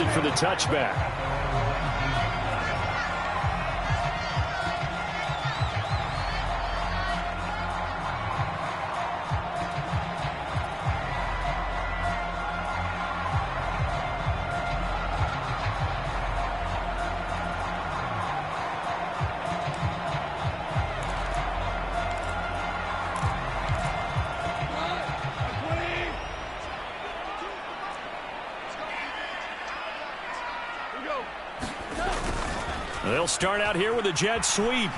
opted for the touchback. They'll start out here with a jet sweep.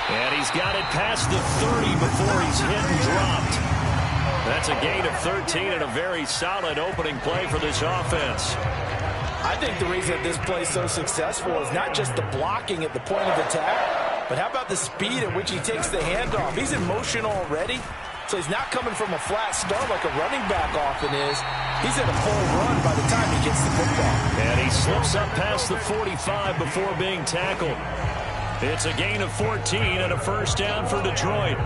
And he's got it past the 30 before he's hit and dropped. That's a gain of 13 and a very solid opening play for this offense. I think the reason that this play is so successful is not just the blocking at the point of attack, but how about the speed at which he takes the handoff? He's in motion already, so he's not coming from a flat start like a running back often is. He's at a full run by the time he gets the football. And he slips up past the 45 before being tackled. It's a gain of 14 and a first down for Detroit.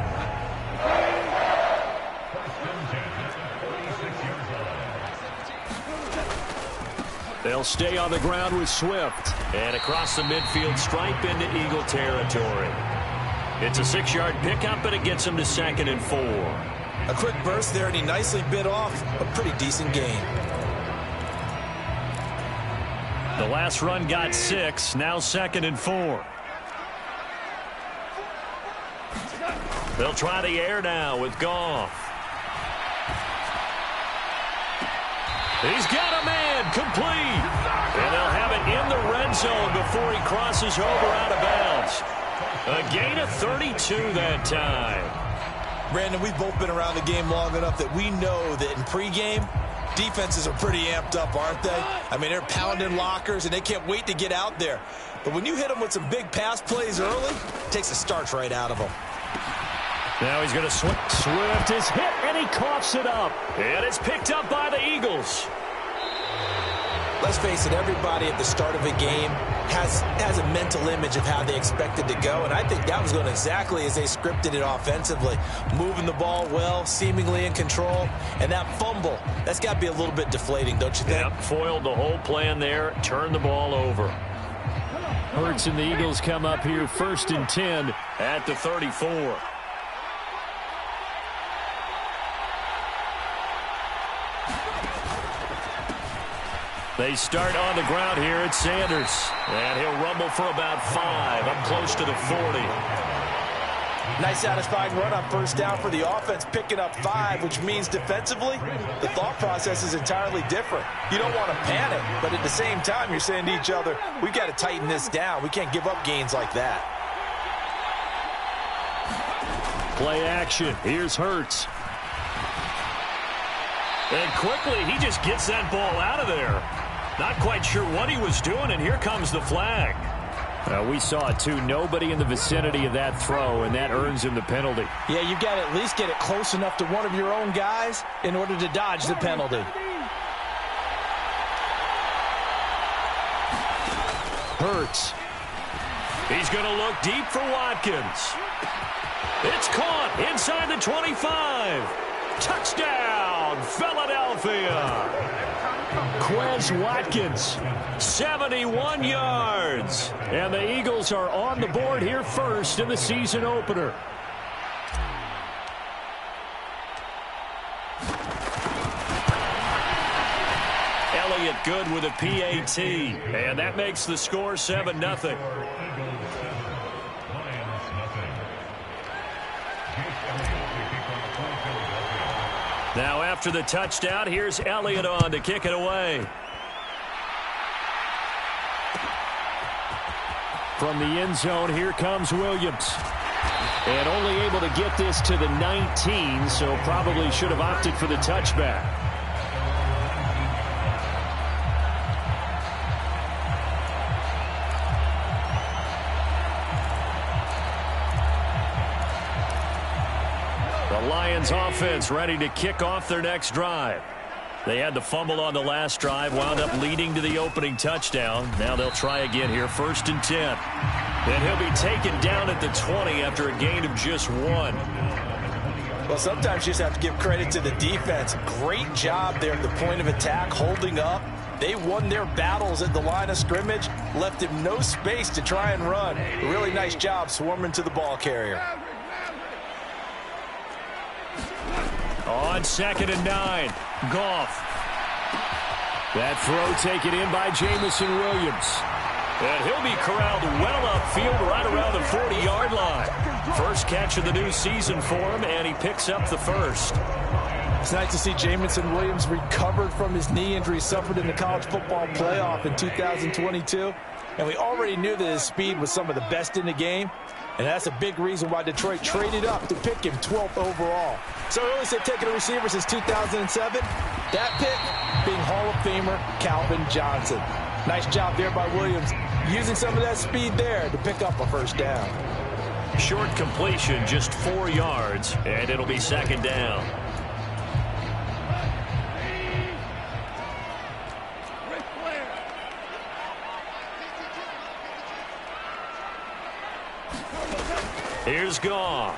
They'll stay on the ground with Swift. And across the midfield stripe into Eagle territory. It's a 6-yard pickup, and it gets him to 2nd and 4. A quick burst there, and he nicely bit off a pretty decent gain. The last run got 6, now 2nd and 4. They'll try the air now with Goff. He's got a man, complete. And they'll have it in the red zone before he crosses over out of bounds. A gain of 32 that time. Brandon, we've both been around the game long enough that we know that in pregame, defenses are pretty amped up, aren't they? I mean, they're pounding lockers, and they can't wait to get out there. But when you hit them with some big pass plays early, it takes the starch right out of them. Now he's going to Swift is hit, and he coughs it up. And it's picked up by the Eagles. Let's face it, everybody at the start of a game has a mental image of how they expect it to go, and I think that was going exactly as they scripted it offensively. Moving the ball well, seemingly in control, and that fumble, that's got to be a little bit deflating, don't you think? Yep, foiled the whole plan there, turned the ball over. Hurts and the Eagles come up here 1st and 10 at the 34. They start on the ground here at Sanders. And he'll rumble for about 5, up close to the 40. Nice satisfying run on first down for the offense, picking up 5, which means defensively, the thought process is entirely different. You don't want to panic, but at the same time, you're saying to each other, we've got to tighten this down. We can't give up gains like that. Play action. Here's Hurts. And quickly, he just gets that ball out of there. Not quite sure what he was doing, and here comes the flag. We saw it, too. Nobody in the vicinity of that throw, and that earns him the penalty. Yeah, you've got to at least get it close enough to one of your own guys in order to dodge the penalty. Hurts. He's going to look deep for Watkins. It's caught inside the 25. Touchdown, Philadelphia. Quez Watkins, 71 yards. And the Eagles are on the board here first in the season opener. Elliott good with a PAT. And that makes the score 7-0. Now after the touchdown, here's Elliott on to kick it away. From the end zone, here comes Williams. And only able to get this to the 19, so probably should have opted for the touchback. Lions offense ready to kick off their next drive. They had the fumble on the last drive, wound up leading to the opening touchdown. Now they'll try again here, 1st and 10. And he'll be taken down at the 20 after a gain of just 1. Well, sometimes you just have to give credit to the defense. Great job there at the point of attack, holding up, They won their battles at the line of scrimmage, left him no space to try and run. A really nice job swarming to the ball carrier. On 2nd and 9, Goff. That throw taken in by Jamison Williams. And he'll be corralled well upfield right around the 40-yard line. First catch of the new season for him, and he picks up the first. It's nice to see Jamison Williams recovered from his knee injury suffered in the college football playoff in 2022. And we already knew that his speed was some of the best in the game. And that's a big reason why Detroit traded up to pick him 12th overall. So I always said taking a receiver since 2007. That pick being Hall of Famer Calvin Johnson. Nice job there by Williams, using some of that speed there to pick up a first down. Short completion, just 4 yards, and it'll be 2nd down. Here's Goff.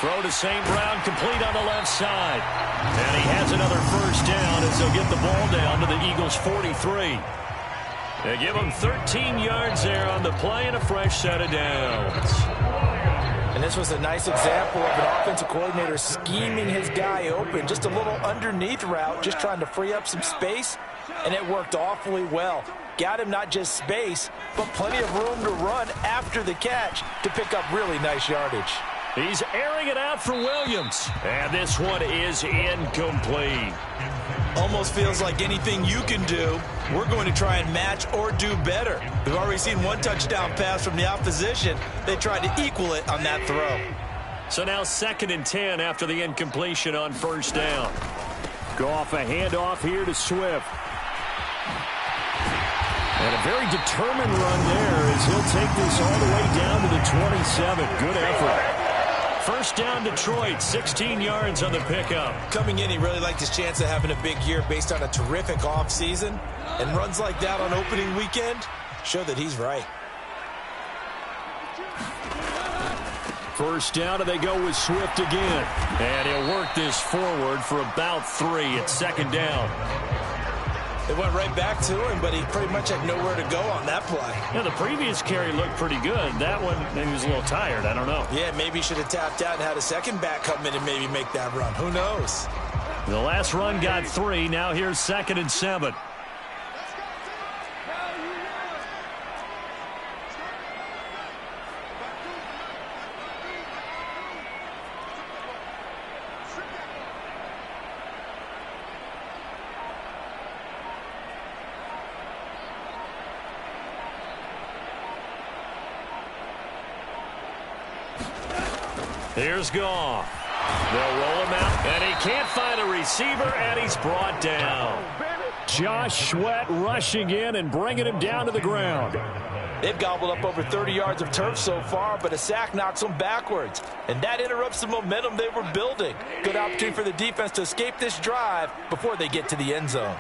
Throw to St. Brown, complete on the left side. And he has another first down as they'll get the ball down to the Eagles' 43. They give him 13 yards there on the play and a fresh set of downs. And this was a nice example of an offensive coordinator scheming his guy open. Just a little underneath route, just trying to free up some space. And it worked awfully well. Got him not just space, but plenty of room to run after the catch to pick up really nice yardage. He's airing it out for Williams. And this one is incomplete. Almost feels like anything you can do, we're going to try and match or do better. We've already seen one touchdown pass from the opposition. They tried to equal it on that throw. So now 2nd and 10 after the incompletion on first down. Goff a handoff here to Swift. And a very determined run there as he'll take this all the way down to the 27. Good effort. First down Detroit, 16 yards on the pickup. Coming in, he really liked his chance of having a big year based on a terrific offseason. And runs like that on opening weekend show that he's right. First down, and they go with Swift again. And he'll work this forward for about 3 at 2nd down. They went right back to him, but he pretty much had nowhere to go on that play. Yeah, the previous carry looked pretty good. That one, maybe he was a little tired. I don't know. Yeah, maybe he should have tapped out and had a second back come in and maybe make that run. Who knows? The last run got 3. Now here's 2nd and 7. Here's Goff. They'll roll him out, and he can't find a receiver, and he's brought down. Josh Sweat rushing in and bringing him down to the ground. They've gobbled up over 30 yards of turf so far, but a sack knocks them backwards, and that interrupts the momentum they were building. Good opportunity for the defense to escape this drive before they get to the end zone.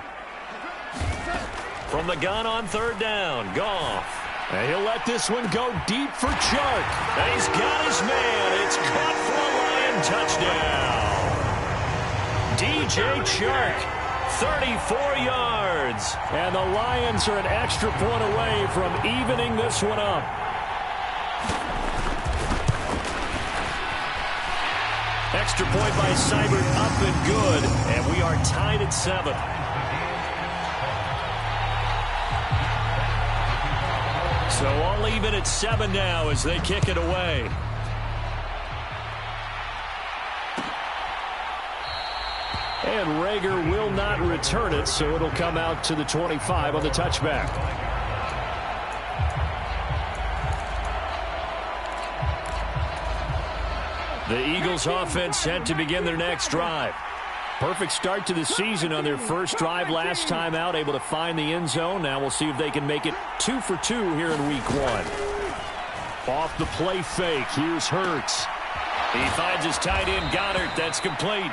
From the gun on 3rd down, Goff. And he'll let this one go deep for Chark. And he's got his man. It's caught for a Lion touchdown. DJ Chark, 34 yards. And the Lions are an extra point away from evening this one up. Extra point by Seibert up and good. And we are tied at 7. So all even at 7 now as they kick it away. And Rager will not return it, so it'll come out to the 25 on the touchback. The Eagles offense set to begin their next drive. Perfect start to the season on their first drive last time out, able to find the end zone. Now we'll see if they can make it 2 for 2 here in week 1. Off the play fake, here's Hurts. He finds his tight end Goddard. That's complete.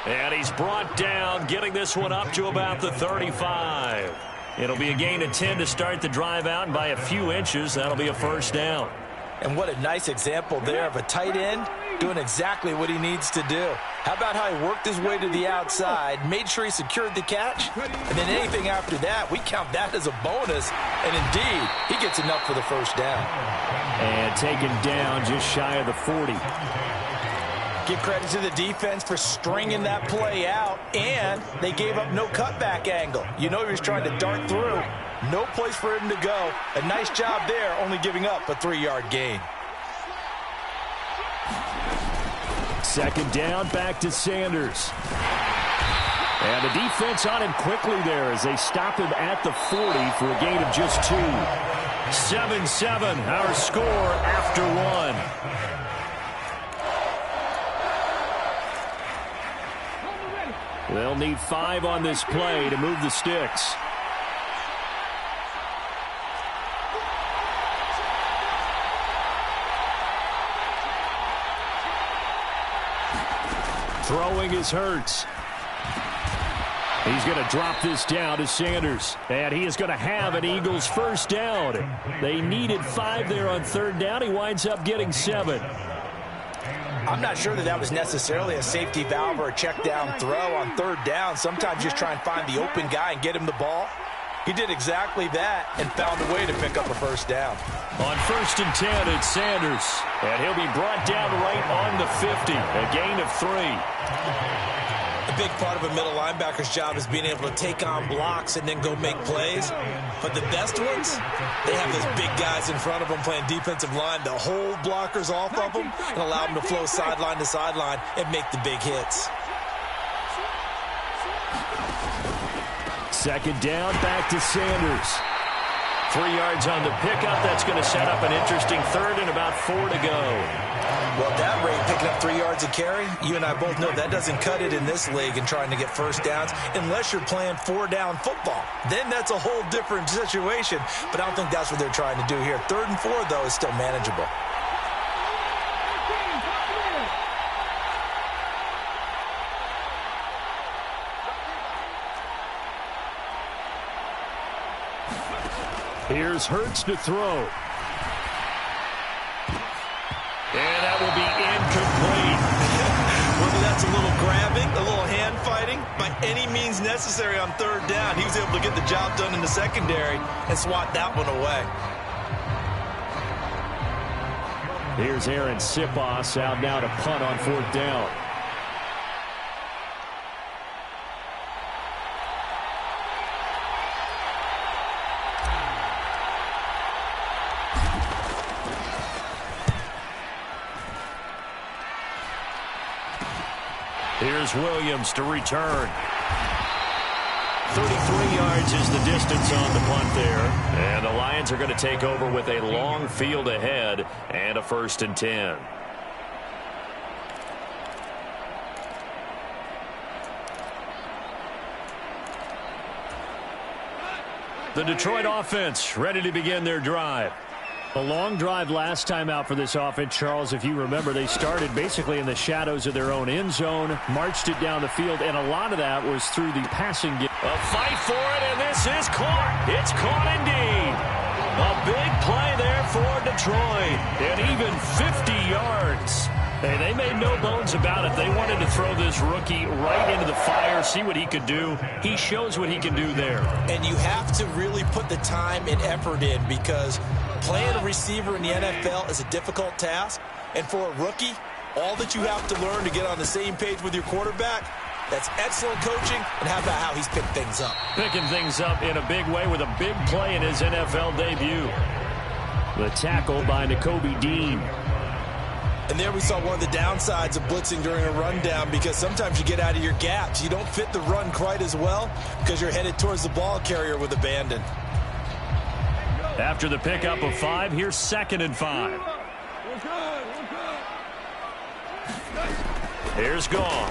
And he's brought down, getting this one up to about the 35. It'll be a gain of 10 to start the drive out, and by a few inches, that'll be a first down. And what a nice example there of a tight end doing exactly what he needs to do. How about how he worked his way to the outside, made sure he secured the catch, and then anything after that, we count that as a bonus. And indeed, he gets enough for the first down. And taken down just shy of the 40. Give credit to the defense for stringing that play out, and they gave up no cutback angle. You know he was trying to dart through. No place for him to go. A nice job there, only giving up a 3-yard gain. Second down, back to Sanders. And the defense on him quickly there as they stop him at the 40 for a gain of just 2. 7-7, our score after 1. They'll need 5 on this play to move the sticks. Throwing is Hurts. He's going to drop this down to Sanders. And he is going to have an Eagles first down. They needed 5 there on third down. He winds up getting 7. I'm not sure that was necessarily a safety valve or a check down throw on third down. Sometimes just try and find the open guy and get him the ball. He did exactly that and found a way to pick up a first down. On 1st and 10, it's Sanders. And he'll be brought down right on the 50. A gain of 3. A big part of a middle linebacker's job is being able to take on blocks and then go make plays. But the best ones, they have those big guys in front of them playing defensive line to hold blockers off of them and allow them to flow sideline to sideline and make the big hits. Second down, back to Sanders. 3 yards on the pickup. That's going to set up an interesting third and about 4 to go. Well, at that rate, picking up 3 yards a carry, you and I both know that doesn't cut it in this league and trying to get first downs unless you're playing 4-down football. Then that's a whole different situation, but I don't think that's what they're trying to do here. 3rd and 4, though, is still manageable. Here's Hurts to throw. And that will be incomplete. Whether that's a little grabbing, a little hand fighting, by any means necessary on third down, he was able to get the job done in the secondary and swat that one away. Here's Aaron Sipos out now to punt on 4th down. Here's Williams to return. 33 yards is the distance on the punt there. And the Lions are going to take over with a long field ahead and a 1st and 10. The Detroit offense ready to begin their drive. A long drive last time out for this offense, Charles. If you remember, they started basically in the shadows of their own end zone, marched it down the field, and a lot of that was through the passing game. A fight for it, and this is caught. It's caught indeed. A big play there for Detroit, and even 50 yards. Hey, they made no bones about it. They wanted to throw this rookie right into the fire, see what he could do. He shows what he can do there. And you have to really put the time and effort in because playing a receiver in the NFL is a difficult task. And for a rookie, all that you have to learn to get on the same page with your quarterback, that's excellent coaching. And how about how he's picked things up? Picking things up in a big way with a big play in his NFL debut. The tackle by Nakobe Dean. And there we saw one of the downsides of blitzing during a rundown because sometimes you get out of your gaps. You don't fit the run quite as well because you're headed towards the ball carrier with abandon. After the pickup of 5, here's 2nd and 5. Here's Goff.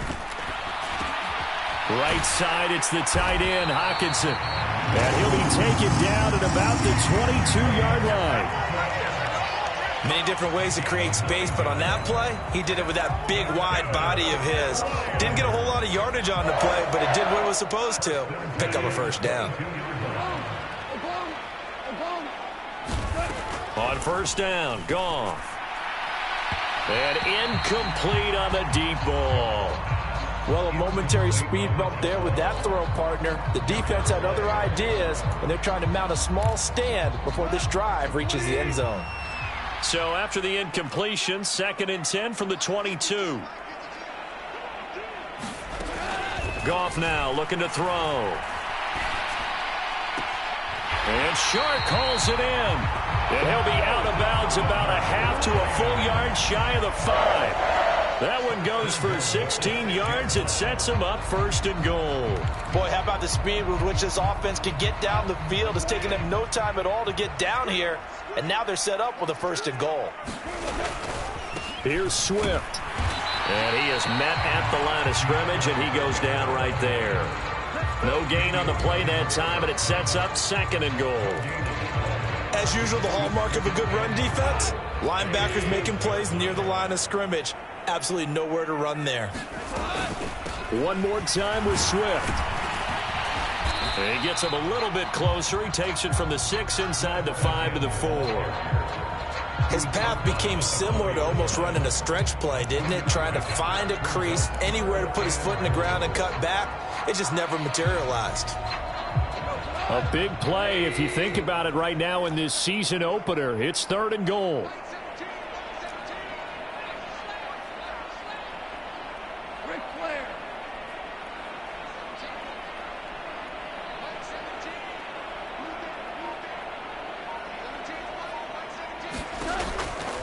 Right side, it's the tight end, Hockenson. And he'll be taken down at about the 22-yard line. Many different ways to create space, but on that play, he did it with that big, wide body of his. Didn't get a whole lot of yardage on the play, but it did what it was supposed to. Pick up a first down. On 1st down, Goff. And incomplete on the deep ball. Well, a momentary speed bump there with that throw, partner. The defense had other ideas, and they're trying to mount a small stand before this drive reaches the end zone. So after the incompletion, 2nd and 10 from the 22. Goff now looking to throw. And Shark calls it in. And he'll be out of bounds about a half to a full yard shy of the 5. That one goes for 16 yards. It sets him up 1st and goal. Boy, how about the speed with which this offense can get down the field? It's taken them no time at all to get down here. And now they're set up with a 1st and goal. Here's Swift. And he is met at the line of scrimmage, and he goes down right there. No gain on the play that time, and it sets up 2nd and goal. As usual, the hallmark of a good run defense, linebackers making plays near the line of scrimmage. Absolutely nowhere to run there. One more time with Swift. And he gets him a little bit closer. He takes it from the 6 inside the 5 to the 4. His path became similar to almost running a stretch play, didn't it? Trying to find a crease, anywhere to put his foot in the ground and cut back. It just never materialized. A big play if you think about it right now in this season opener. It's 3rd and goal.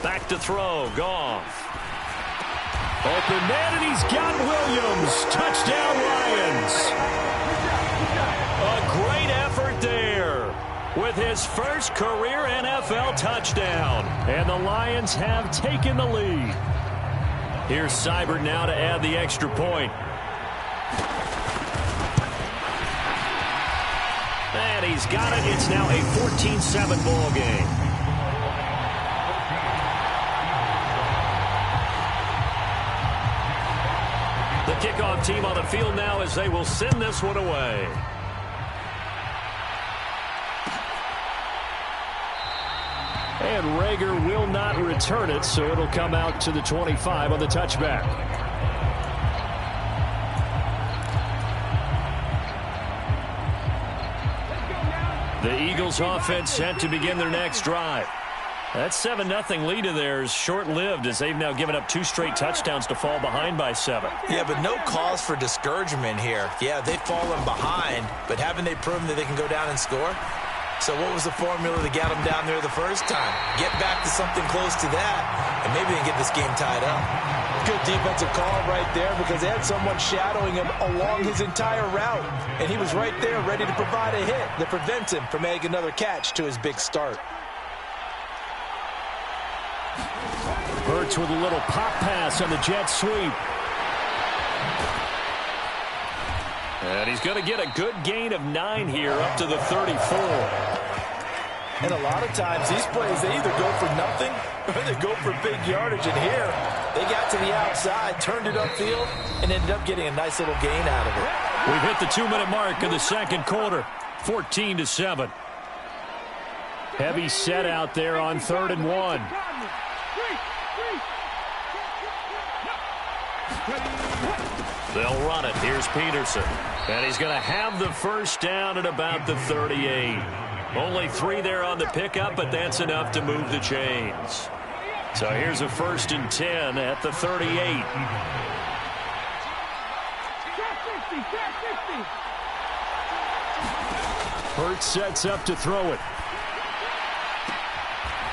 Back to throw. Goff. Open man, and he's got Williams. Touchdown, Lions. A great effort there with his first career NFL touchdown. And the Lions have taken the lead. Here's Seibert now to add the extra point. And he's got it. It's now a 14-7 ball game. The kickoff team on the field now as they will send this one away. And Rager will not return it, so it'll come out to the 25 on the touchback. The Eagles offense set to begin their next drive. That 7-0 lead of theirs short-lived as they've now given up 2 straight touchdowns to fall behind by 7. Yeah, but no cause for discouragement here. Yeah, they've fallen behind, but haven't they proven that they can go down and score? So what was the formula to get them down there the first time? Get back to something close to that, and maybe they can get this game tied up. Good defensive call right there because they had someone shadowing him along his entire route, and he was right there ready to provide a hit that prevents him from making another catch to his big start. Hurts with a little pop pass on the jet sweep. And he's going to get a good gain of 9 here up to the 34. And a lot of times these plays, they either go for nothing or they go for big yardage. And here, they got to the outside, turned it upfield, and ended up getting a nice little gain out of it. We've hit the 2-minute mark in the second quarter, 14-7. Heavy set out there on 3rd and 1. They'll run it. Here's Peterson. And he's going to have the first down at about the 38. Only 3 there on the pickup, but that's enough to move the chains. So here's a 1st and 10 at the 38. Hurts sets up to throw it.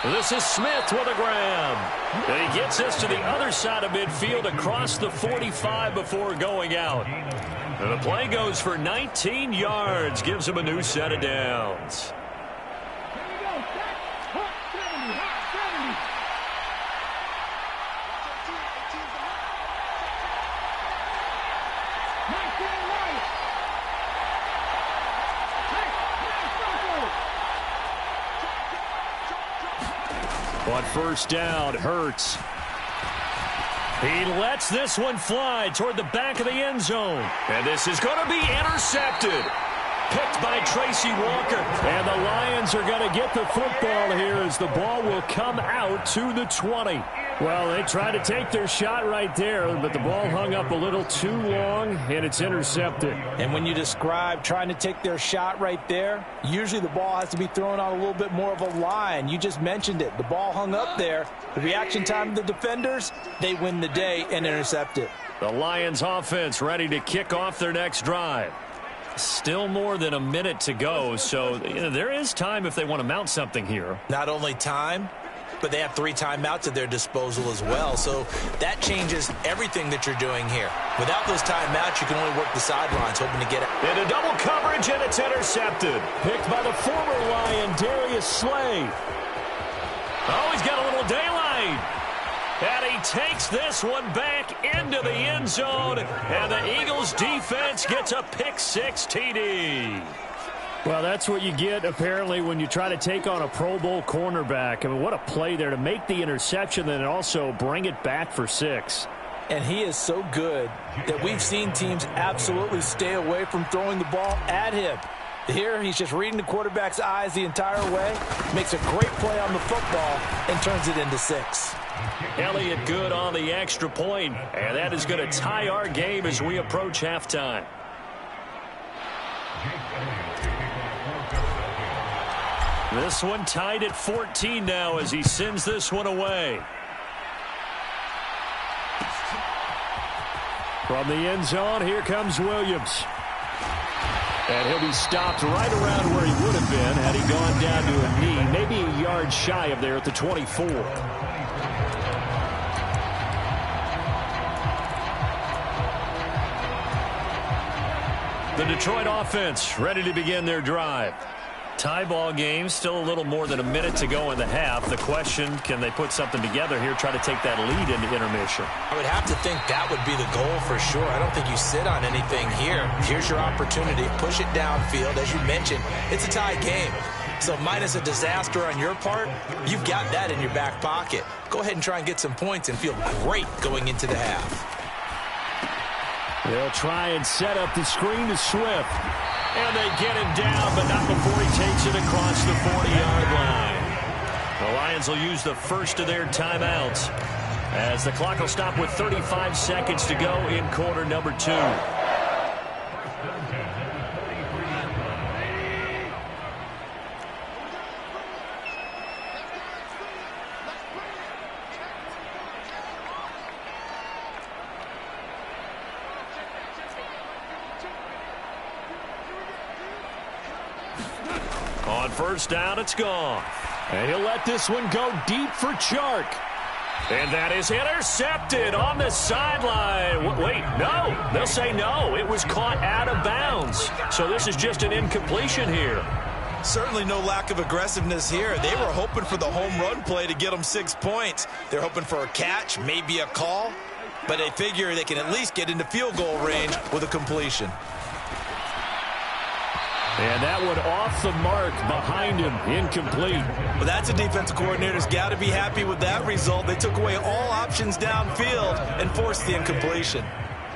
This is Smith with a grab. And he gets us to the other side of midfield across the 45 before going out. And the play goes for 19 yards. Gives him a new set of downs. On 1st down, Hurts. He lets this one fly toward the back of the end zone. And this is going to be intercepted. Picked by Tracy Walker. And the Lions are going to get the football here as the ball will come out to the 20. Well, they tried to take their shot right there, but the ball hung up a little too long, and it's intercepted. And when you describe trying to take their shot right there, usually the ball has to be thrown on a little bit more of a line. You just mentioned it. The ball hung up there. The reaction time of the defenders, they win the day and intercept it. The Lions offense ready to kick off their next drive. Still more than a minute to go, so there is time if they want to mount something here. Not only time, but they have 3 timeouts at their disposal as well. So that changes everything that you're doing here. Without those timeouts, you can only work the sidelines, hoping to get it. Into double coverage, and it's intercepted. Picked by the former Lion, Darius Slay. Oh, he's got a little daylight. And he takes this one back into the end zone. And the Eagles defense gets a pick-6 TD. Well, that's what you get, apparently, when you try to take on a Pro Bowl cornerback. I mean, what a play there to make the interception and also bring it back for 6. And he is so good that we've seen teams absolutely stay away from throwing the ball at him. Here, he's just reading the quarterback's eyes the entire way, makes a great play on the football, and turns it into 6. Elliott good on the extra point, and that is going to tie our game as we approach halftime. This one tied at 14 now as he sends this one away. From the end zone, here comes Williams. And he'll be stopped right around where he would have been had he gone down to a knee, maybe a yard shy of there at the 24. The Detroit offense ready to begin their drive. Tie ball game, still a little more than a minute to go in the half. The question, can they put something together here, try to take that lead into intermission? I would have to think that would be the goal for sure. I don't think you sit on anything here. Here's your opportunity. Push it downfield. As you mentioned, it's a tie game. So minus a disaster on your part, you've got that in your back pocket. Go ahead and try and get some points and feel great going into the half. They'll try and set up the screen to Swift. And they get him down, but not before he takes it across the 40-yard line. The Lions will use the first of their timeouts as the clock will stop with 35 seconds to go in quarter number 2. On first down, it's gone. And he'll let this one go deep for Chark. And that is intercepted on the sideline. Wait, no. They'll say no. It was caught out of bounds. So this is just an incompletion here. Certainly no lack of aggressiveness here. They were hoping for the home run play to get them 6 points. They're hoping for a catch, maybe a call. But they figure they can at least get into field goal range with a completion. And that one off the mark behind him, incomplete. Well, that's a defensive coordinator's got to be happy with that result. They took away all options downfield and forced the incompletion.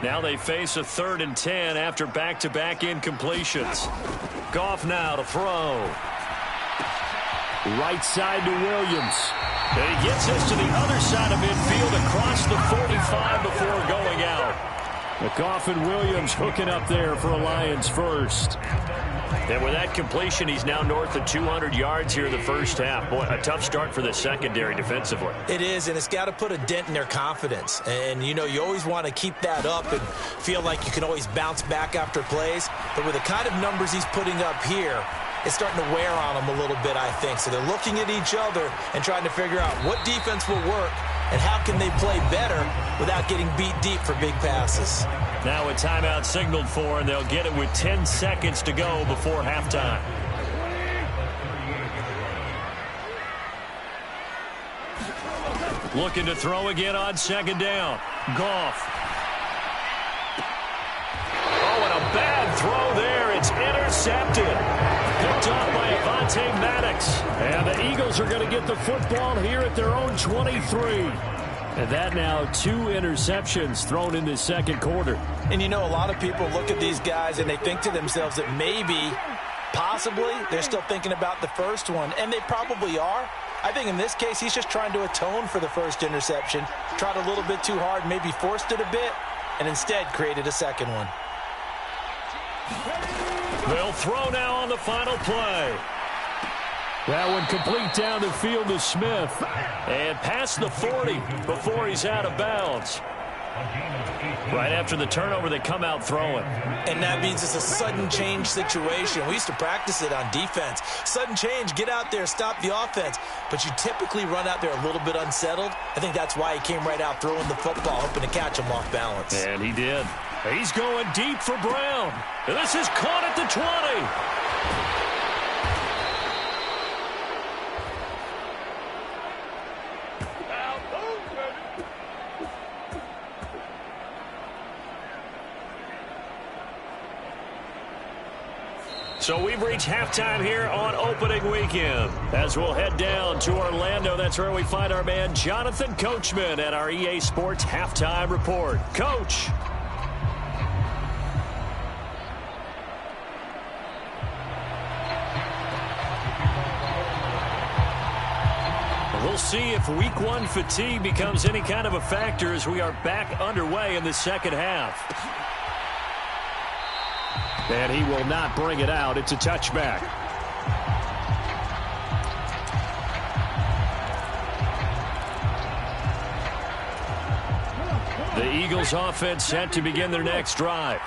Now they face a 3rd and 10 after back-to-back incompletions. Goff now to throw. Right side to Williams. And he gets this to the other side of midfield across the 45 before going out. Goff and Williams hooking up there for a Lions first. And with that completion, he's now north of 200 yards here in the first half. Boy, a tough start for the secondary defensively. It is, and it's got to put a dent in their confidence. And, you know, you always want to keep that up and feel like you can always bounce back after plays. But with the kind of numbers he's putting up here, it's starting to wear on them a little bit, I think. So they're looking at each other and trying to figure out what defense will work and how can they play better without getting beat deep for big passes. Now a timeout signaled for, and they'll get it with 10 seconds to go before halftime. Looking to throw again on 2nd down. Goff. Oh, and a bad throw there. It's intercepted. Picked off by Avonte Maddox. And the Eagles are going to get the football here at their own 23. And that now 2 interceptions thrown in the second quarter. And you know, a lot of people look at these guys and they think to themselves that maybe Possibly they're still thinking about the first one, and they probably are. I think in this case, he's just trying to atone for the first interception, tried a little bit too hard, maybe forced it a bit, and instead created a second one. They'll throw now on the final play. That one complete down the field to Smith. And past the 40 before he's out of bounds. Right after the turnover, they come out throwing. And that means it's a sudden change situation. We used to practice it on defense. Sudden change, get out there, stop the offense. But you typically run out there a little bit unsettled. I think that's why he came right out throwing the football, hoping to catch him off balance. And he did. He's going deep for Brown. And this is caught at the 20. So we've reached halftime here on opening weekend. As we'll head down to Orlando, that's where we find our man Jonathan Coachman at our EA Sports Halftime Report. Coach. We'll see if week one fatigue becomes any kind of a factor as we are back underway in the second half. And he will not bring it out. It's a touchback. The Eagles offense set to begin their next drive.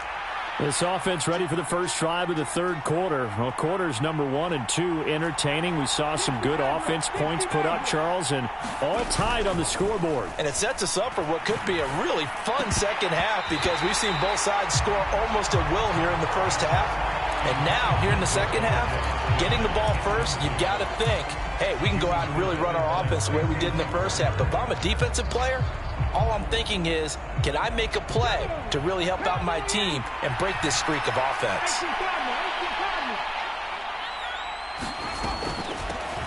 This offense ready for the first drive of the third quarter. Well, quarters number 1 and 2 entertaining. We saw some good offense points put up, Charles, and all tied on the scoreboard. And it sets us up for what could be a really fun second half because we've seen both sides score almost at will here in the first half. And now, here in the second half, getting the ball first, you've got to think, hey, we can go out and really run our offense the way we did in the first half. But if I'm a defensive player, all I'm thinking is, can I make a play to really help out my team and break this streak of offense?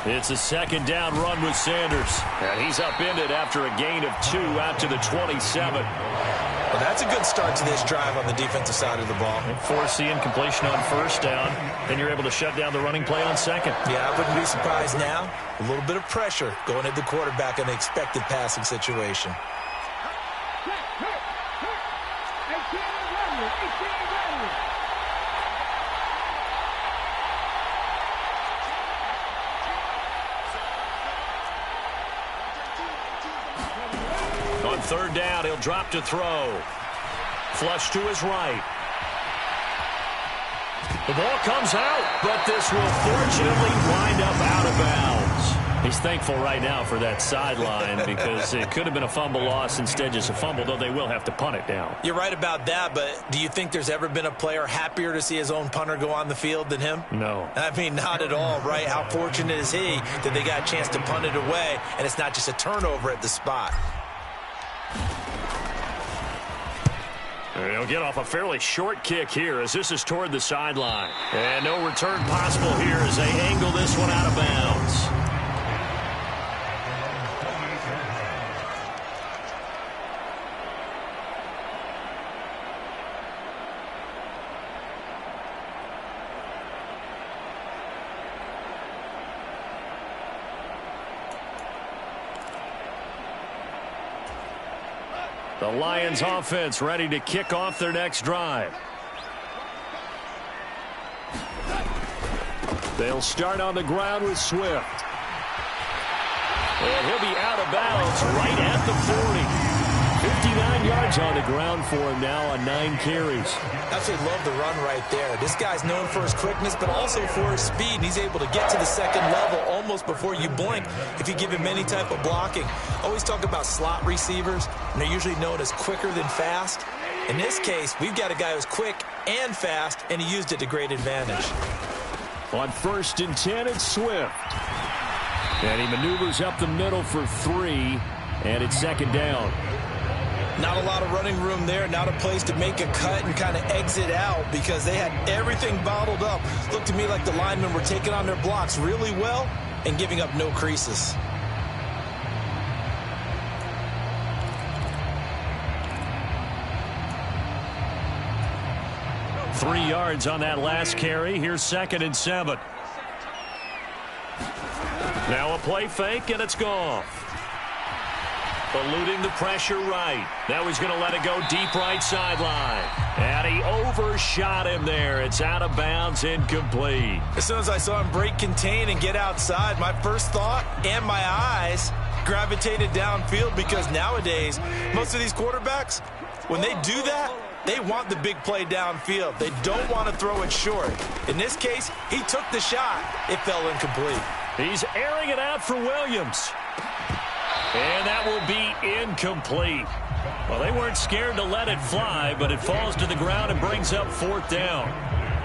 It's a second down run with Sanders. And he's upended after a gain of 2 out to the 27. Well, that's a good start to this drive on the defensive side of the ball. Force the incompletion on first down. Then you're able to shut down the running play on second. Yeah, I wouldn't be surprised now. A little bit of pressure going at the quarterback in an expected passing situation. On third down, he'll drop to throw. Flush to his right. The ball comes out, but this will fortunately wind up out of bounds. He's thankful right now for that sideline because it could have been a fumble loss, instead just a fumble, though they will have to punt it down. You're right about that, but do you think there's ever been a player happier to see his own punter go on the field than him? No. I mean, not at all, right? How fortunate is he that they got a chance to punt it away, and it's not just a turnover at the spot. They'll get off a fairly short kick here as this is toward the sideline. And no return possible here as they angle this one out of bounds. The Lions offense ready to kick off their next drive. They'll start on the ground with Swift. And he'll be out of bounds right at the 40. 59 yards on the ground for him now on 9 carries. Absolutely love the run right there. This guy's known for his quickness, but also for his speed. And he's able to get to the second level almost before you blink if you give him any type of blocking. Always talk about slot receivers, and they're usually known as quicker than fast. In this case, we've got a guy who's quick and fast, and he used it to great advantage. On 1st and 10, it's Swift. And he maneuvers up the middle for 3, and it's second down. Not a lot of running room there, not a place to make a cut and kind of exit out because they had everything bottled up. Looked to me like the linemen were taking on their blocks really well and giving up no creases. 3 yards on that last carry. Here's 2nd and 7. Now a play fake, and it's Goff. Eluding the pressure right. Now he's going to let it go deep right sideline. And he overshot him there. It's out of bounds, incomplete. As soon as I saw him break contain and get outside, my first thought and my eyes gravitated downfield, because nowadays, most of these quarterbacks, when they do that, they want the big play downfield. They don't want to throw it short. In this case, he took the shot. It fell incomplete. He's airing it out for Williams. And that will be incomplete. Well, they weren't scared to let it fly, but it falls to the ground and brings up 4th down.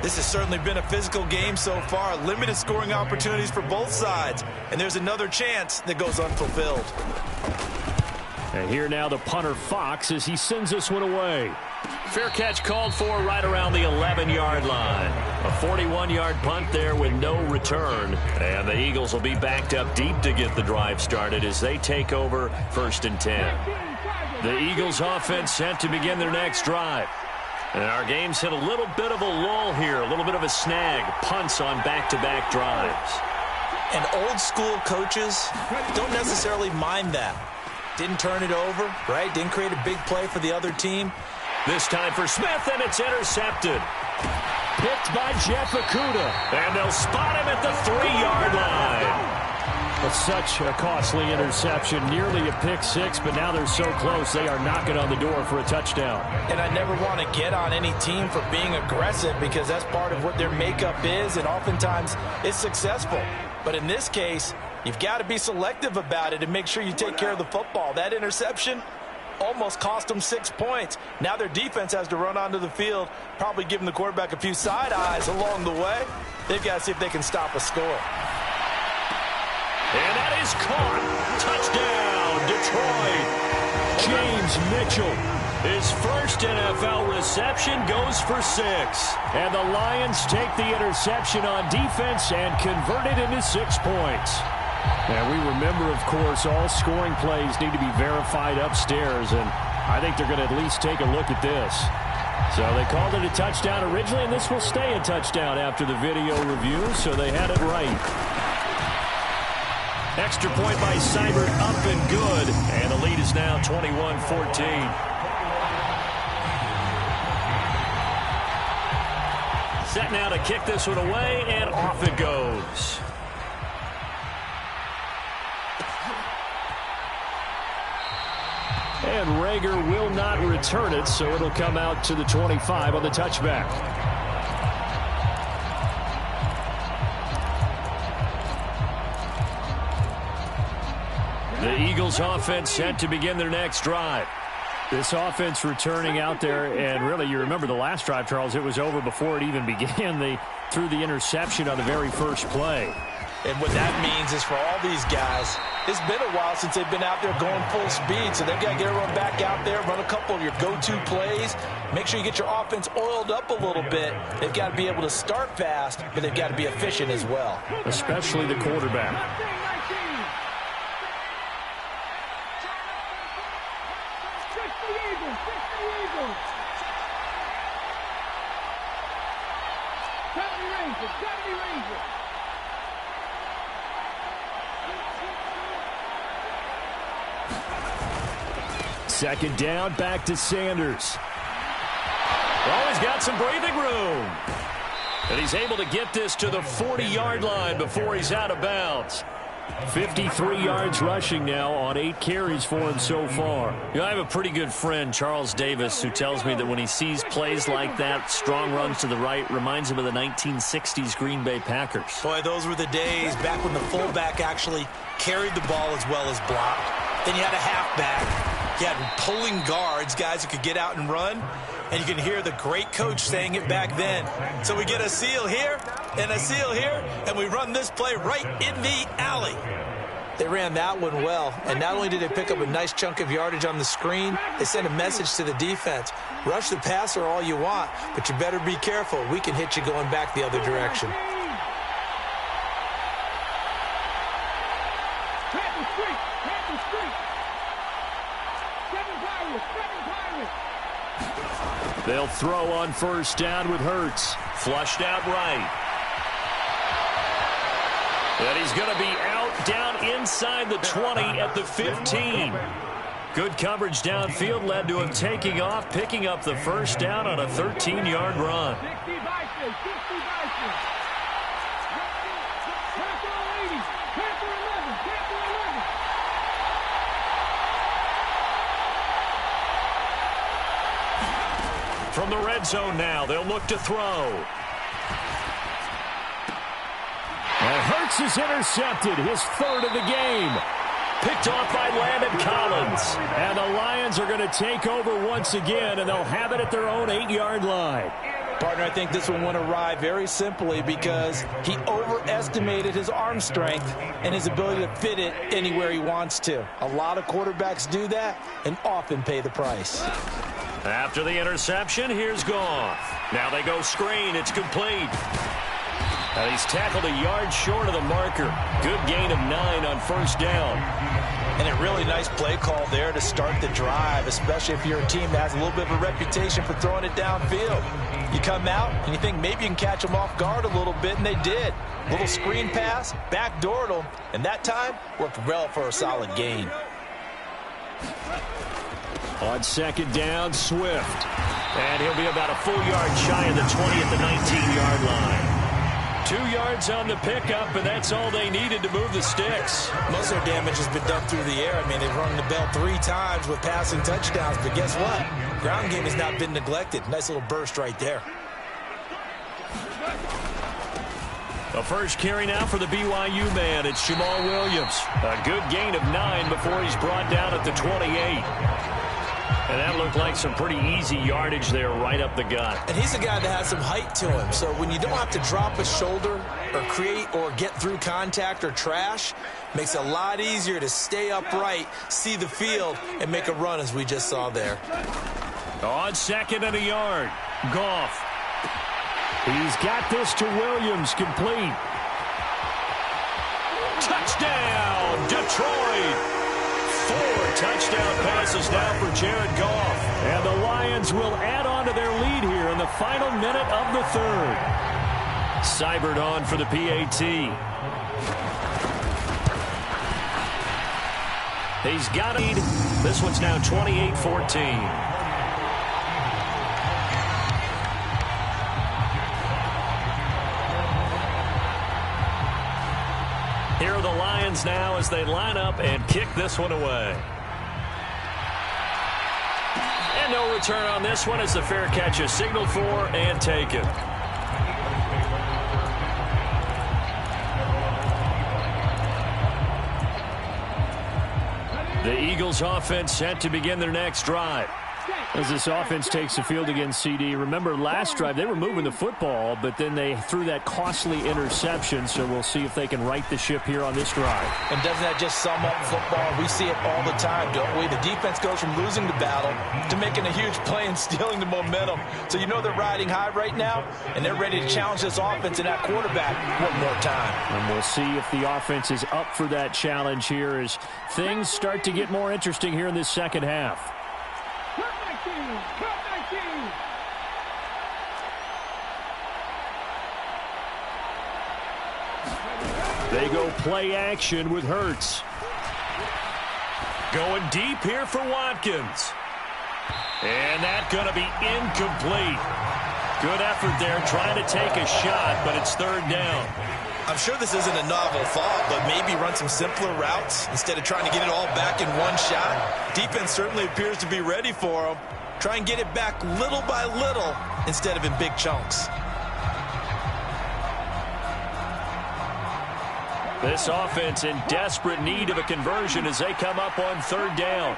This has certainly been a physical game so far. Limited scoring opportunities for both sides. And there's another chance that goes unfulfilled. And here now the punter Fox as he sends this one away. Fair catch called for right around the 11-yard line. A 41-yard punt there with no return. And the Eagles will be backed up deep to get the drive started as they take over 1st and 10. The Eagles offense set to begin their next drive. And our game's hit a little bit of a lull here, a little bit of a snag. Punts on back-to-back drives. And old school coaches don't necessarily mind that. Didn't turn it over, right? Didn't create a big play for the other team. This time for Smith, and it's intercepted. Picked by Jeff Okudah. And they'll spot him at the 3-yard line. That's such a costly interception. Nearly a pick six, but now they're so close they are knocking on the door for a touchdown. And I never want to get on any team for being aggressive, because that's part of what their makeup is, and oftentimes it's successful. But in this case, you've got to be selective about it and make sure you take care of the football. That interception almost cost them 6 points. Now their defense has to run onto the field, probably giving the quarterback a few side eyes along the way. They've got to see if they can stop a score. And that is caught. Touchdown, Detroit. James Mitchell. His first NFL reception goes for 6. And the Lions take the interception on defense and convert it into 6 points. And we remember, of course, all scoring plays need to be verified upstairs, and I think they're going to at least take a look at this. So they called it a touchdown originally, and this will stay a touchdown after the video review, so they had it right. Extra point by Seibert, up and good, and the lead is now 21-14. Set now to kick this one away, and off it goes. And Rager will not return it, so it'll come out to the 25 on the touchback. The Eagles offense set to begin their next drive. This offense returning out there, and really, you remember the last drive, Charles, it was over before it even began. They threw the interception on the very first play. And what that means is for all these guys, it's been a while since they've been out there going full speed, so they've got to get everyone back out there, run a couple of your go-to plays, make sure you get your offense oiled up a little bit. They've got to be able to start fast, but they've got to be efficient as well. Especially the quarterback. Second down, back to Sanders. Oh, he's got some breathing room. And he's able to get this to the 40-yard line before he's out of bounds. 53 yards rushing now on 8 carries for him so far. You know, I have a pretty good friend, Charles Davis, who tells me that when he sees plays like that, strong runs to the right, reminds him of the 1960s Green Bay Packers. Boy, those were the days back when the fullback actually carried the ball as well as blocked. Then you had a halfback. You had pulling guards, guys who could get out and run. And you can hear the great coach saying it back then. So we get a seal here and a seal here, and we run this play right in the alley. They ran that one well, and not only did they pick up a nice chunk of yardage on the screen, they sent a message to the defense. Rush the passer all you want, but you better be careful. We can hit you going back the other direction. They'll throw on first down with Hurts. Flushed out right. And he's going to be out down inside the 20 at the 15. Good coverage downfield led to him taking off, picking up the first down on a 13-yard run. From the red zone now, they'll look to throw. And Hurts is intercepted, his third of the game. Picked off by Landon Collins. And the Lions are going to take over once again, and they'll have it at their own 8-yard line. Partner, I think this one went awry very simply because he overestimated his arm strength and his ability to fit it anywhere he wants to. A lot of quarterbacks do that and often pay the price. After the interception, here's Goff. Now they go screen. It's complete. And he's tackled a yard short of the marker. Good gain of 9 on first down. And a really nice play call there to start the drive, especially if you're a team that has a little bit of a reputation for throwing it downfield. You come out and you think maybe you can catch them off guard a little bit, and they did. Little screen pass, backdoored them, and that time worked well for a solid gain. On second down, Swift. And he'll be about a full yard shy of the 20 at the 19-yard line. 2 yards on the pickup, and that's all they needed to move the sticks. Most of their damage has been done through the air. I mean, they've rung the bell 3 times with passing touchdowns, but guess what? Ground game has not been neglected. Nice little burst right there. The first carry now for the BYU man. It's Jamal Williams. A good gain of 9 before he's brought down at the 28. And that looked like some pretty easy yardage there right up the gut. And he's a guy that has some height to him. So when you don't have to drop a shoulder or create or get through contact or trash, makes it a lot easier to stay upright, see the field, and make a run as we just saw there. On second and a yard, Goff. He's got this to Williams, complete. Touchdown, Detroit. 4 touchdown passes now for Jared Goff. And the Lions will add on to their lead here in the final minute of the third. Seibert on for the PAT. He's got a lead. This one's now 28-14. Here are the Lions now as they line up and kick this one away. And no return on this one as the fair catch is signaled for and taken. The Eagles offense set to begin their next drive. As this offense takes the field against CD, remember last drive they were moving the football, but then they threw that costly interception, so we'll see if they can right the ship here on this drive. And doesn't that just sum up football? We see it all the time, don't we? The defense goes from losing the battle to making a huge play and stealing the momentum. So you know they're riding high right now, and they're ready to challenge this offense and that quarterback one more time. And we'll see if the offense is up for that challenge here as things start to get more interesting here in this second half. They go play action with Hurts. Going deep here for Watkins. And that's going to be incomplete. Good effort there trying to take a shot, but it's third down. I'm sure this isn't a novel thought, but maybe run some simpler routes instead of trying to get it all back in one shot. Defense certainly appears to be ready for them. Try and get it back little by little instead of in big chunks. This offense in desperate need of a conversion as they come up on third down.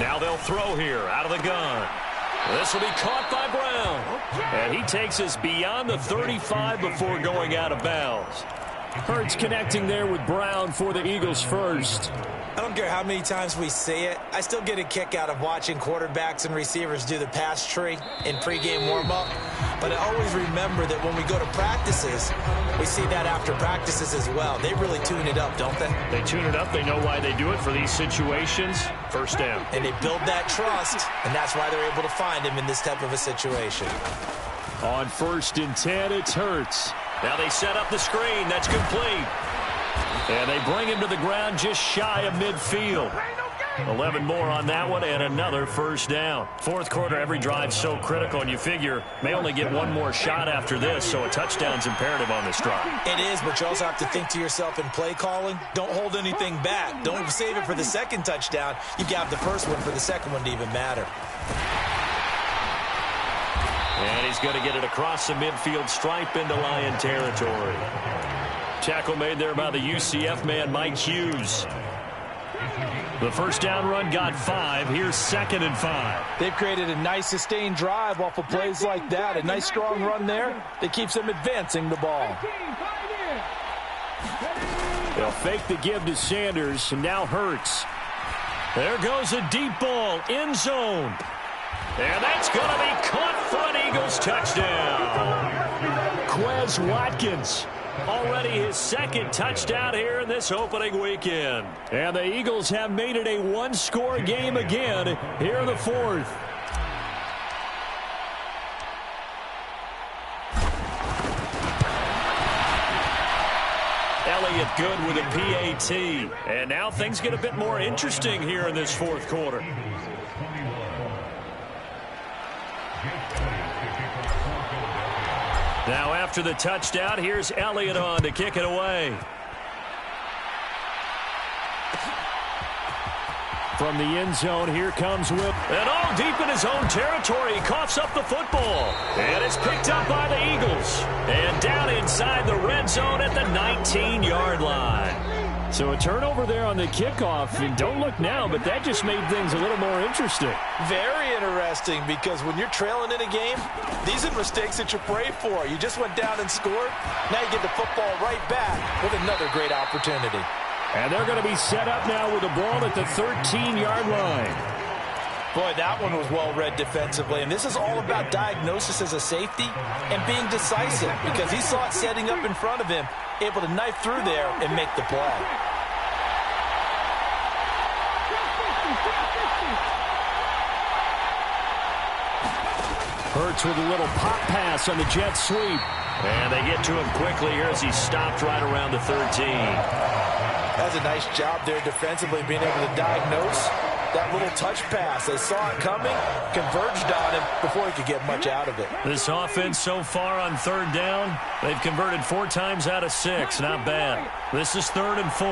Now they'll throw here out of the gun. This will be caught by Brown. And he takes us beyond the 35 before going out of bounds. Hurts connecting there with Brown for the Eagles first. I don't care how many times we say it, I still get a kick out of watching quarterbacks and receivers do the pass tree in pregame warm-up. But I always remember that when we go to practices, we see that after practices as well. They really tune it up, don't they? They tune it up. They know why they do it for these situations. First down. And they build that trust, and that's why they're able to find him in this type of a situation. On 1st and 10, it's Hurts. Now they set up the screen. That's complete. And they bring him to the ground just shy of midfield. 11 more on that one and another first down. Fourth quarter, every drive so critical, and you figure may only get one more shot after this, so a touchdown's imperative on this drive. It is, but you also have to think to yourself in play calling, don't hold anything back. Don't save it for the second touchdown. You got the first one for the second one to even matter. And he's going to get it across the midfield stripe into Lion territory. Tackle made there by the UCF man, Mike Hughes. The first down run got 5. Here's 2nd and 5. They've created a nice sustained drive off of plays like that. A nice strong run there that keeps them advancing the ball. They'll fake the give to Sanders, and now Hurts. There goes a deep ball, end zone. And that's going to be caught for an Eagles touchdown. Quez Watkins. Already his 2nd touchdown here in this opening weekend. And the Eagles have made it a one-score game again here in the 4th. Elliott good with a PAT. And now things get a bit more interesting here in this 4th quarter. Now after the touchdown, here's Elliott on to kick it away. From the end zone, here comes Whip. And all deep in his own territory, he coughs up the football. And it's picked up by the Eagles. And down inside the red zone at the 19-yard line. So a turnover there on the kickoff. And don't look now, but that just made things a little more interesting. Very interesting, because when you're trailing in a game, these are mistakes that you pray for. You just went down and scored. Now you get the football right back with another great opportunity. And they're going to be set up now with the ball at the 13-yard line. Boy, that one was well read defensively. And this is all about diagnosis as a safety and being decisive, because he saw it setting up in front of him, able to knife through there and make the play. Hurts with a little pop pass on the jet sweep. And they get to him quickly here as he stopped right around the 13. That's a nice job there defensively, being able to diagnose that little touch pass. They saw it coming, converged on him before he could get much out of it. This offense so far on 3rd down, they've converted 4 times out of 6. Not bad. This is 3rd and 4.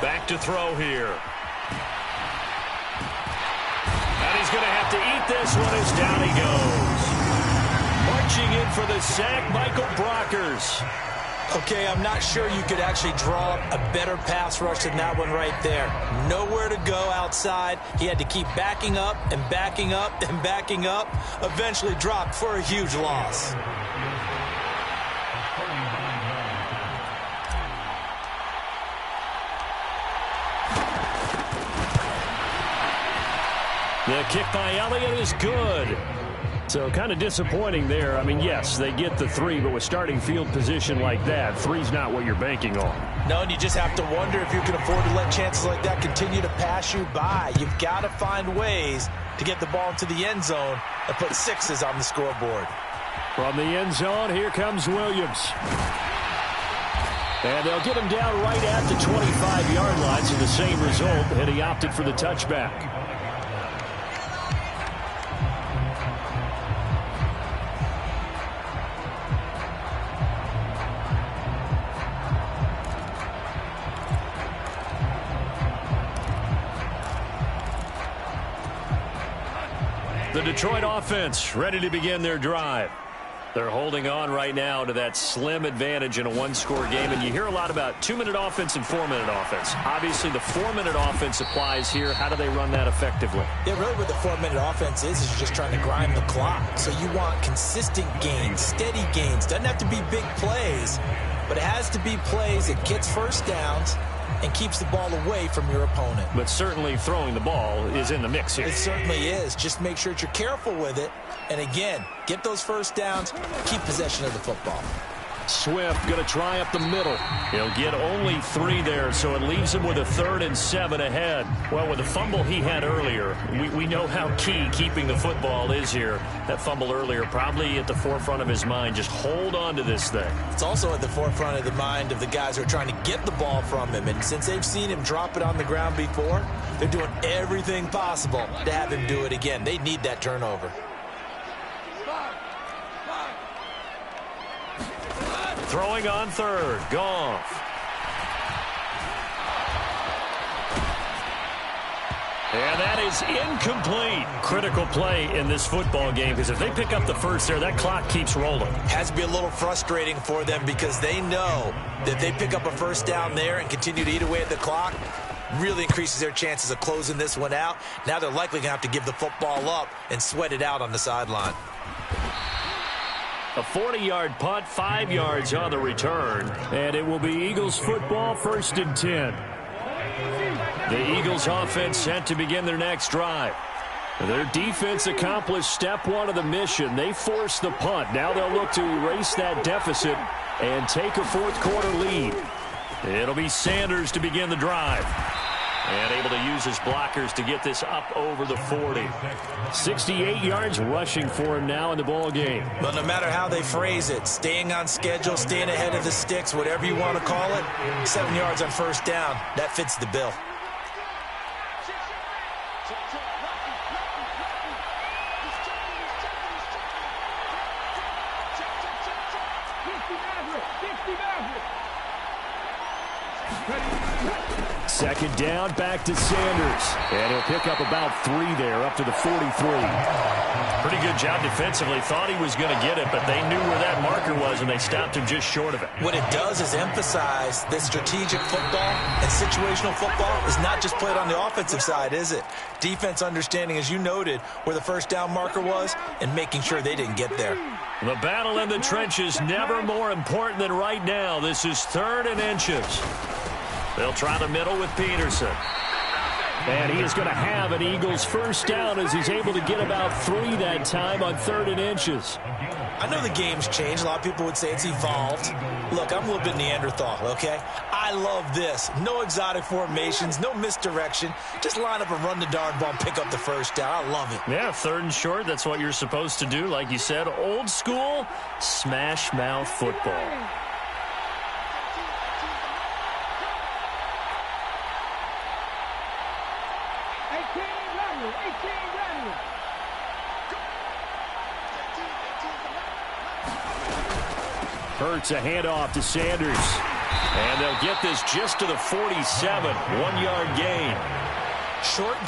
Back to throw here. And he's going to have to eat this one as down he goes. Marching in for the sack, Michael Brockers. Okay, I'm not sure you could actually draw a better pass rush than that one right there. Nowhere to go outside. He had to keep backing up and backing up and backing up. Eventually dropped for a huge loss. The kick by Elliott is good. So kind of disappointing there. I mean, yes, they get the 3, but with starting field position like that, 3's not what you're banking on. No, and you just have to wonder if you can afford to let chances like that continue to pass you by. You've got to find ways to get the ball into the end zone and put 6s on the scoreboard. From the end zone, here comes Williams. And they'll get him down right at the 25-yard line, so the same result, and he opted for the touchback. The Detroit offense ready to begin their drive. They're holding on right now to that slim advantage in a one-score game, and you hear a lot about 2-minute offense and 4-minute offense. Obviously, the 4-minute offense applies here. How do they run that effectively? Yeah, really what the 4-minute offense is you're just trying to grind the clock. So you want consistent gains, steady gains. Doesn't have to be big plays, but it has to be plays that gets first downs and keeps the ball away from your opponent. But certainly throwing the ball is in the mix here. It certainly is. Just make sure that you're careful with it. And again, get those first downs, keep possession of the football. Swift going to try up the middle. He'll get only 3 there, so it leaves him with a 3rd and 7 ahead. Well, with the fumble he had earlier, we know how key keeping the football is here. That fumble earlier probably at the forefront of his mind. Just hold on to this thing. It's also at the forefront of the mind of the guys who are trying to get the ball from him. And since they've seen him drop it on the ground before, they're doing everything possible to have him do it again. They need that turnover. Throwing on 3rd, Goff. And that is incomplete. Critical play in this football game, because if they pick up the first there, that clock keeps rolling. Has to be a little frustrating for them because they know that they pick up a first down there and continue to eat away at the clock, really increases their chances of closing this one out. Now they're likely going to have to give the football up and sweat it out on the sideline. A 40-yard punt, 5 yards on the return. And it will be Eagles football, 1st and 10. The Eagles offense set to begin their next drive. Their defense accomplished step 1 of the mission. They forced the punt. Now they'll look to erase that deficit and take a 4th-quarter lead. It'll be Sanders to begin the drive. And able to use his blockers to get this up over the 40. 68 yards rushing for him now in the ball game. But no matter how they phrase it, staying on schedule, staying ahead of the sticks, whatever you want to call it, 7 yards on first down, that fits the bill. Second down, back to Sanders. And he'll pick up about 3 there, up to the 43. Pretty good job defensively. Thought he was going to get it, but they knew where that marker was, and they stopped him just short of it. What it does is emphasize that strategic football and situational football is not just played on the offensive side, is it? Defense understanding, as you noted, where the first down marker was and making sure they didn't get there. The battle in the trenches never more important than right now. This is 3rd and inches. They'll try the middle with Peterson. And he is going to have an Eagles first down as he's able to get about 3 that time on 3rd and inches. I know the game's changed. A lot of people would say it's evolved. Look, I'm a little bit Neanderthal, okay? I love this. No exotic formations, no misdirection. Just line up and run the darn ball and pick up the first down. I love it. Yeah, 3rd and short, that's what you're supposed to do. Like you said, old school, smash mouth football. Hurts a handoff to Sanders. And they'll get this just to the 47. 1-yard gain. Short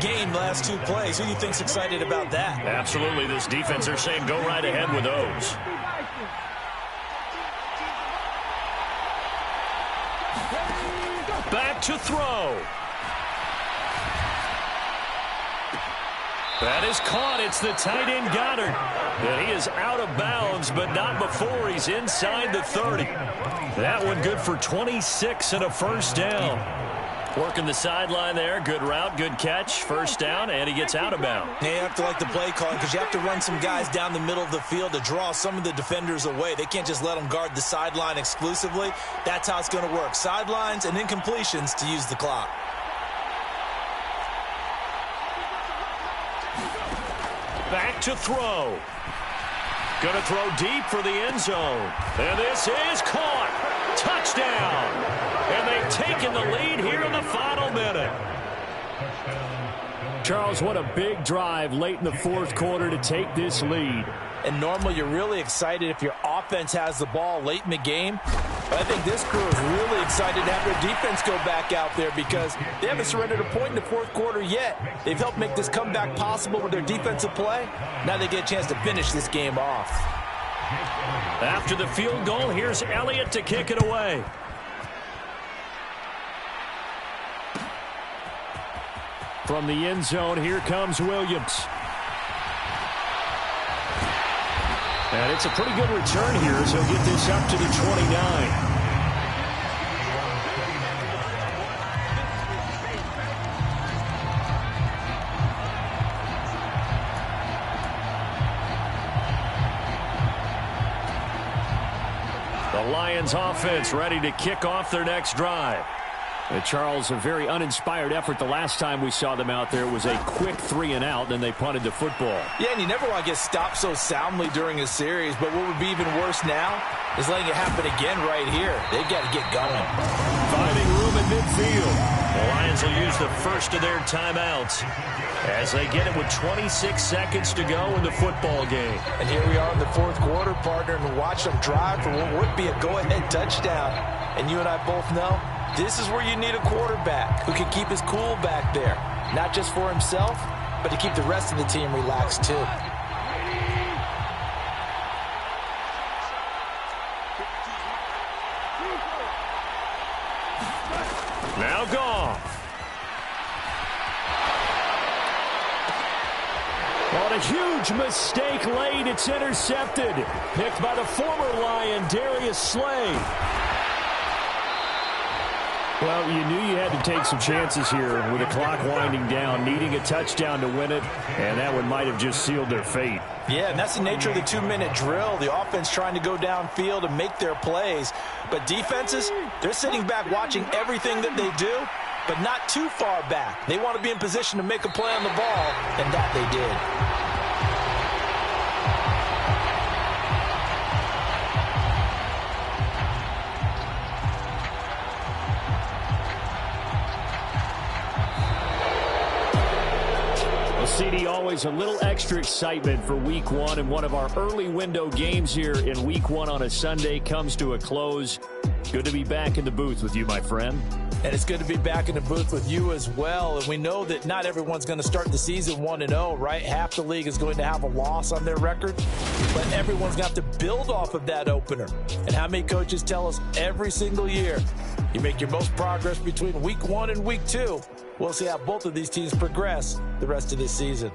gain last 2 plays. Who do you think's excited about that? Absolutely. This defense, they're saying go right ahead with those. Back to throw. That is caught. It's the tight end Goddard. And he is out of bounds, but not before he's inside the 30. That one good for 26 and a first down. Working the sideline there. Good route, good catch. First down, and he gets out of bounds. Yeah, you have to like the play calling because you have to run some guys down the middle of the field to draw some of the defenders away. They can't just let them guard the sideline exclusively. That's how it's going to work. Sidelines and incompletions to use the clock. Back to throw. Going to throw deep for the end zone. And this is caught. Touchdown. And they've taken the lead here in the final minute. Charles, what a big drive late in the 4th quarter to take this lead. And normally you're really excited if your offense has the ball late in the game. But I think this crew is really excited to have their defense go back out there because they haven't surrendered a point in the 4th quarter yet. They've helped make this comeback possible with their defensive play. Now they get a chance to finish this game off. After the field goal, here's Elliott to kick it away. From the end zone, here comes Williams. And it's a pretty good return here as he'll get this up to the 29. The Lions offense ready to kick off their next drive. Charles, a very uninspired effort the last time we saw them out there. It was a quick 3-and-out, then they punted the football. Yeah, and you never want to get stopped so soundly during a series, but what would be even worse now is letting it happen again right here. They've got to get going. Finding room in midfield. The Lions will use the first of their timeouts as they get it with 26 seconds to go in the football game. And here we are in the fourth quarter, partner, and watch them drive for what would be a go-ahead touchdown. And you and I both know this is where you need a quarterback who can keep his cool back there. Not just for himself, but to keep the rest of the team relaxed too. Now gone. On a huge mistake late, it's intercepted. Picked by the former Lion, Darius Slay. Well, you knew you had to take some chances here with the clock winding down, needing a touchdown to win it, and that one might have just sealed their fate. Yeah, and that's the nature of the 2-minute drill. The offense trying to go downfield and make their plays. But defenses, they're sitting back watching everything that they do, but not too far back. They want to be in position to make a play on the ball, and that they did. CD, always a little extra excitement for Week 1, and one of our early window games here in Week 1 on a Sunday comes to a close. Good to be back in the booth with you, my friend. And it's good to be back in the booth with you as well. And we know that not everyone's going to start the season 1-0, right? Half the league is going to have a loss on their record. But everyone's going to have to build off of that opener. And how many coaches tell us every single year, you make your most progress between Week 1 and Week 2. We'll see how both of these teams progress the rest of this season.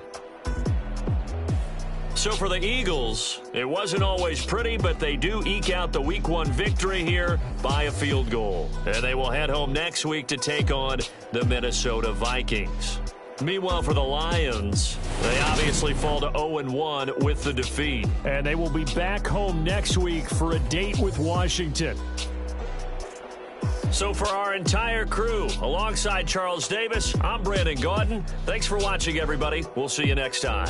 So for the Eagles, it wasn't always pretty, but they do eke out the Week 1 victory here by a field goal. And they will head home next week to take on the Minnesota Vikings. Meanwhile, for the Lions, they obviously fall to 0-1 with the defeat. And they will be back home next week for a date with Washington. So for our entire crew, alongside Charles Davis, I'm Brandon Gaudin. Thanks for watching, everybody. We'll see you next time.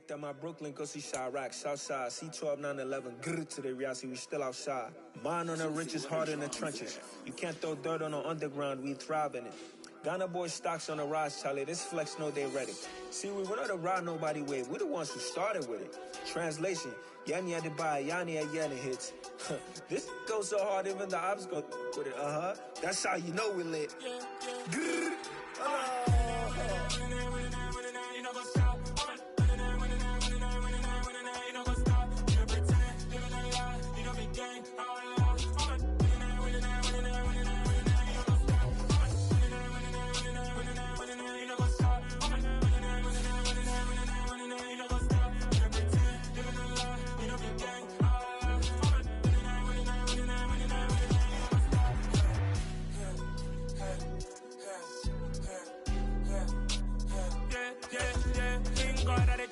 that my Brooklyn, go see Chirac, Southside, C12, 911, grrr to the reality, we still outside. Mine on the riches, hard in the trenches. You can't throw dirt on the underground, we thrive in it. Ghana boys stocks on the rise, Charlie, this flex know they ready. See, we're not a ride nobody wave, we're the ones who started with it. Translation, Yani had to buy, Yani had Yanni hits. This goes so hard, even the ops go with it, That's how you know we lit. Grrr.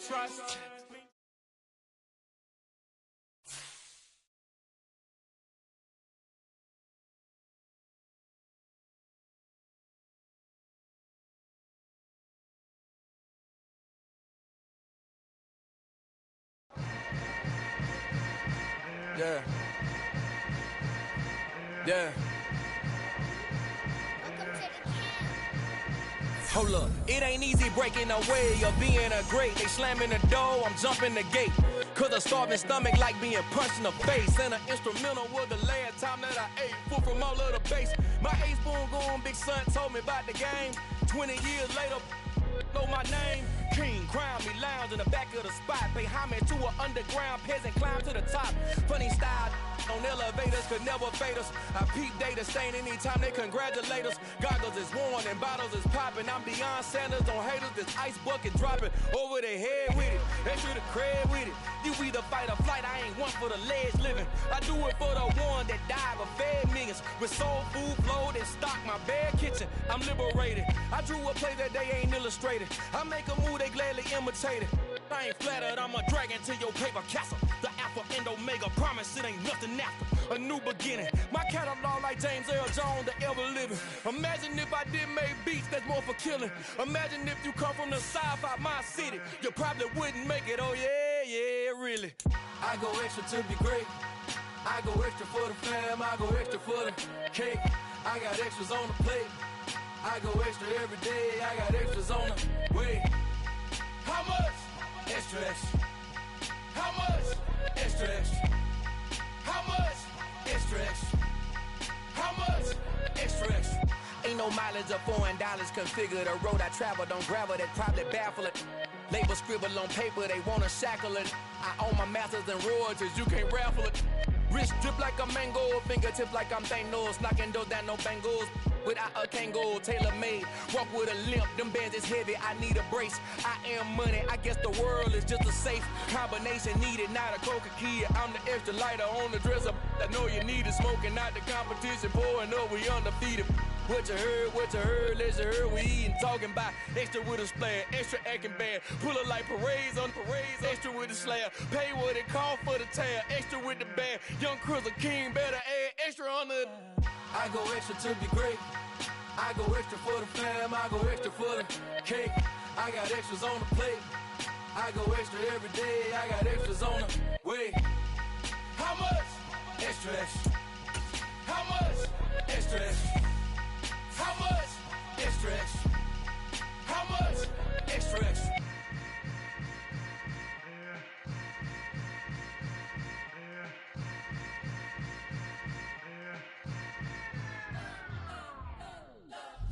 Trust. Yeah. Hold up, it ain't easy breaking away or being a great. They slamming the door, I'm jumping the gate. Cause a starving stomach like being punched in the face. And an instrumental was the last time that I ate. Full from all of the bass. My ace boom going, big son told me about the game. 20 years later, know my name. King, crown me, lounge in the back of the spot. Pay homage to an underground peasant, climb to the top. Funny style on elevators could never fade us. I peep data stain anytime they congratulate us. Goggles is worn and bottles is popping. I'm Deion Sanders on haters, this ice bucket dropping over their head with it. Extra the cred with it. You either fight or flight, I ain't one for the ledge living. I do it for the one that died but fed millions. With soul food flowed and stock my bare kitchen. I'm liberated. I drew a play that they ain't illustrated. I make a move, they gladly imitate it. I ain't flattered, I'm a dragon to your paper castle. The Alpha and Omega, promise it ain't nothing after. A new beginning. My catalog like James Earl Jones, the ever living. Imagine if I did make beats that's more for killing. Imagine if you come from the south out my city. You probably wouldn't make it, oh yeah, really. I go extra to be great. I go extra for the fam, I go extra for the cake. I got extras on the plate. I go extra every day, I got extras on the way. How much? Extra, extra. How much? Extra, extra. How much? Extra, extra. How much? Extra, extra. Ain't no mileage of $4 configure the road I travel. Don't gravel that probably baffle it. Label scribble on paper, they wanna shackle it. I own my masters and royalties, you can't raffle it. Wrist drip like a mango, fingertips like I'm Thanos. Knocking those down, no bangles. Without a Kangol, tailor-made. Walk with a limp, them bands is heavy, I need a brace. I am money, I guess the world is just a safe combination needed, not a coca-key. I'm the extra lighter on the dresser. I know you need it, smoking, not the competition. Pouring up, we undefeated. What you heard, let's heard. We eating, talking about extra with a splash, extra acting bad. Pull it like parades on parades, extra with the slab. Pay what it cost for the tab, extra with the bag. Young Cruiser King, better add extra on the. I go extra to be great. I go extra for the fam, I go extra for the cake. I got extras on the plate. I go extra every day, I got extras on the way. How much? Extra, extra. How much? Extra, extra. How much? Extra, extra. How much? Extra, extra.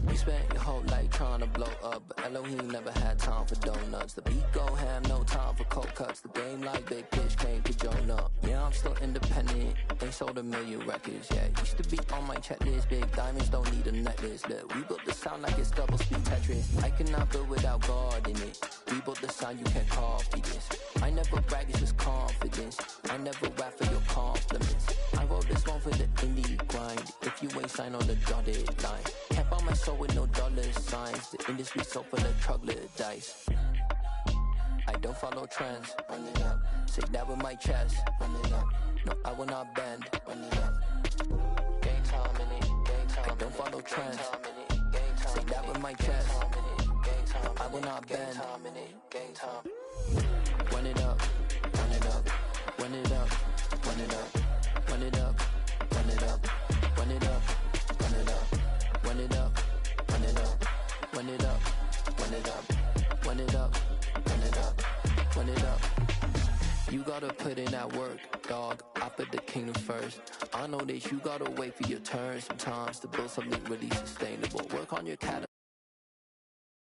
You spent your whole life trying to blow up, but Elohim never had time for donuts. The beat go ham, no time for cold cuts. The game like big bitch came to join up. Yeah, I'm still independent, ain't sold 1 million records yet. Used to be on my checklist, big diamonds don't need a necklace. Look, we built the sound like it's double speed Tetris. I cannot build without God in it. We built the sound, you can't copy this. I never brag, it's just confidence. I never rap for your compliments. I wrote this one for the indie grind. If you ain't signed on the dotted line, can't buy my soul with no dollar signs. The industry so full of troglodytes. I don't follow trends. Run it up. Say that with my chest. Run it up. No, I will not bend. Run it up. Game time in it. Game time. I don't follow trends. Say that with my chest. No, I will not bend. Game time. When run it up, run it up, run it up, run it up, run it up, run it up, run it up, run it up, run it up, run it up, run it up, run it up, run it up, run it up, run it up. You gotta put in that work, dog. I put the kingdom first. I know that you gotta wait for your turn sometimes to build something really sustainable. Work on your cat.